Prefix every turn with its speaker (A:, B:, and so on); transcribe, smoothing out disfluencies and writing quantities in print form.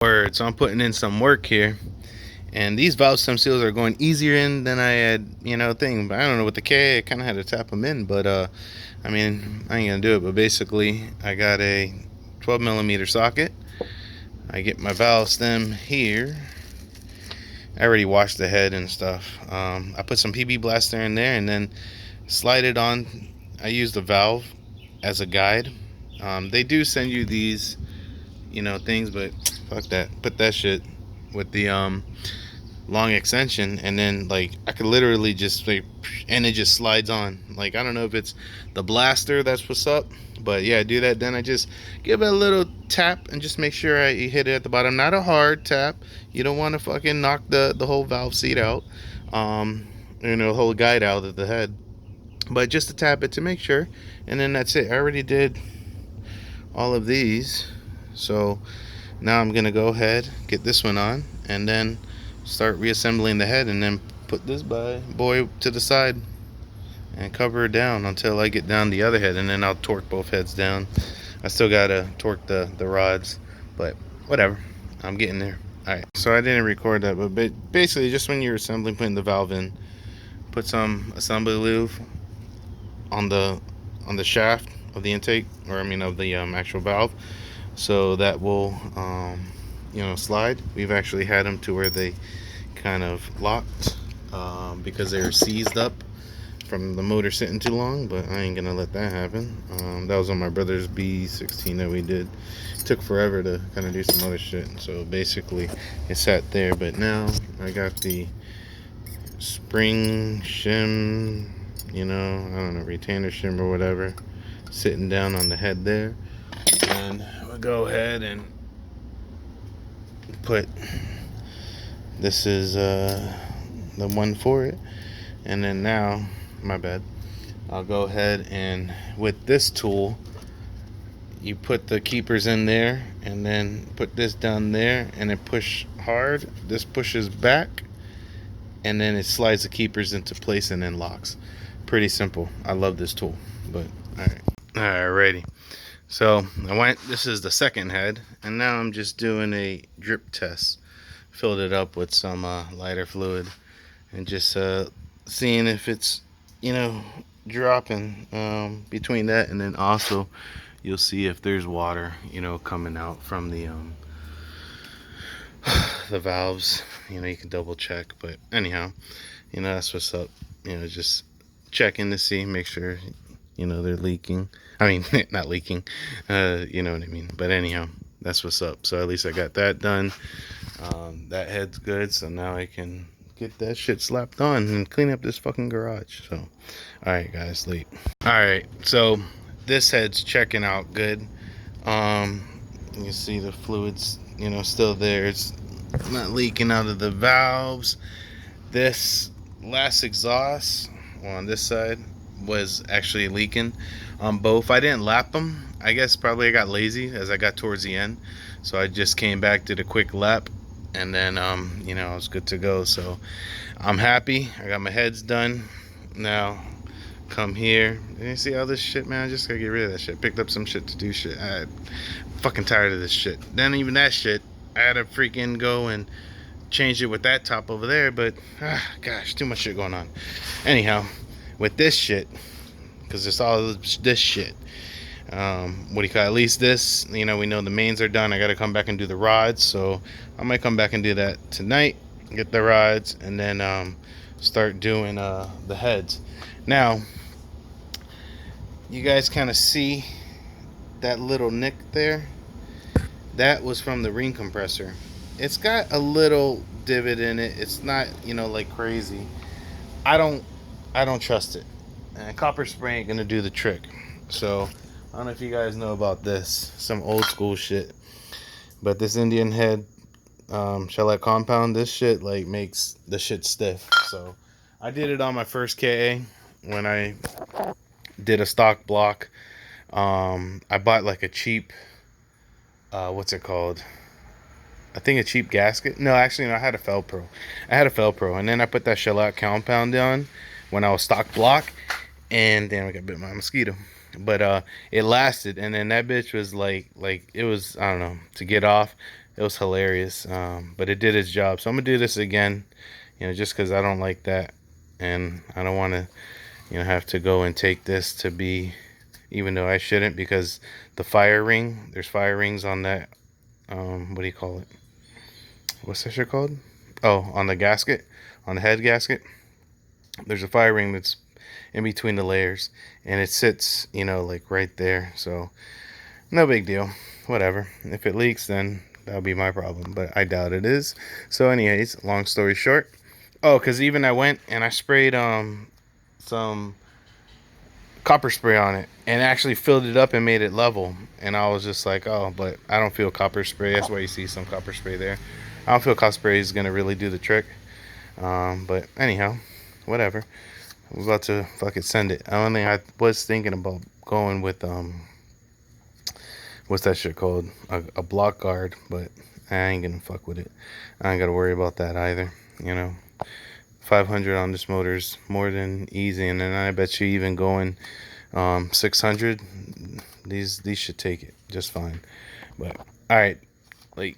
A: Word. So I'm putting in some work here, and these valve stem seals are going easier in than I had, thing. But I don't know with the K, I kind of had to tap them in. But I mean, I ain't gonna do it. But basically, I got a 12 millimeter socket. I get my valve stem here. I already washed the head and stuff. I put some PB Blaster in there and then slide it on. I use the valve as a guide. They do send you these, things, but fuck that. Put that shit with the long extension, and then like I could literally just like, and it just slides on. Like I don't know if it's the blaster that's what's up, but yeah, do that. Then I just give it a little tap and just make sure I hit it at the bottom. Not a hard tap. You don't want to fucking knock the whole valve seat out, the whole guide out of the head. But just to tap it to make sure, and then that's it. I already did all of these, so now I'm gonna go ahead, get this one on, and then start reassembling the head, and then put this boy to the side and cover it down until I get down the other head, and then I'll torque both heads down. I still gotta torque the rods, but whatever, I'm getting there. Alright, so I didn't record that, but basically just when you're assembling, putting the valve in, put some assembly lube on the shaft of the intake, or I mean of the actual valve, so that will slide. We've actually had them to where they kind of locked because they were seized up from the motor sitting too long, but I ain't gonna let that happen. That was on my brother's B16 that we did. It took forever to kind of do some other shit, so basically it sat there. But now I got the spring shim, I don't know, retainer shim or whatever, sitting down on the head there, and we'll go ahead and put, this is the one for it, and then now, my bad, I'll go ahead and with this tool, you put the keepers in there and then put this down there and then push hard. This pushes back and then it slides the keepers into place and then locks. Pretty simple. I love this tool. But alrighty. So this is the second head, and now I'm just doing a drip test. Filled it up with some lighter fluid and just seeing if it's dropping between that, and then also you'll see if there's water coming out from the the valves. You can double check, but anyhow, that's what's up. Just checking to see, make sure they're leaking. I mean, not leaking, you know what I mean. But anyhow, that's what's up. So at least I got that done. That head's good, so now I can get that shit slapped on and clean up this fucking garage. So alright guys, sleep. Alright, so this head's checking out good. You can see the fluids still there. It's not leaking out of the valves. This last exhaust on this side was actually leaking on both. I didn't lap them. I guess probably I got lazy as I got towards the end, so I just came back, did a quick lap, and then I was good to go. So I'm happy. I got my heads done. Now come here. You see all this shit, man? I just gotta get rid of that shit. Picked up some shit to do shit. I'm fucking tired of this shit. Then even that shit, I had to freaking go and change it with that top over there, but gosh, too much shit going on. Anyhow, with this shit, because it's all this shit, what do you call it? At least this, we know the mains are done. I got to come back and do the rods, so I might come back and do that tonight, get the rods, and then start doing the heads. Now you guys kind of see that little nick there. That was from the ring compressor. It's got a little divot in it. It's not like crazy. I don't trust it, and copper spray ain't gonna do the trick. So I don't know if you guys know about this, some old school shit, but this Indian head shellac compound, this shit like makes the shit stiff. So I did it on my first KA when I did a stock block. I bought like a cheap what's it called, I think a cheap gasket. No, actually no, I had a Felpro, and then I put that shellac compound on when I was stock block, and damn, I got bit by a mosquito. But it lasted, and then that bitch was like it was, I don't know, to get off. It was hilarious, but it did its job. So I'm gonna do this again, just because I don't like that, and I don't want to, have to go and take this to be, even though I shouldn't, because the fire ring, there's fire rings on that. What do you call it? What's that shit called? Oh, on the gasket, on the head gasket. There's a fire ring that's in between the layers, and it sits, like right there. So no big deal. Whatever. If it leaks, then that'll be my problem, but I doubt it is. So anyways, long story short. Oh, because even I went and I sprayed some copper spray on it and actually filled it up and made it level. And I was just like, oh, but I don't feel copper spray. That's why you see some copper spray there. I don't feel copper spray is gonna really do the trick. But anyhow, whatever. We're about to fucking send it. The only thing I was thinking about going with what's that shit called? A block guard, but I ain't gonna fuck with it. I ain't gotta worry about that either. 500 on this motor is more than easy, and then I bet you even going 600, these should take it just fine. But all right, like.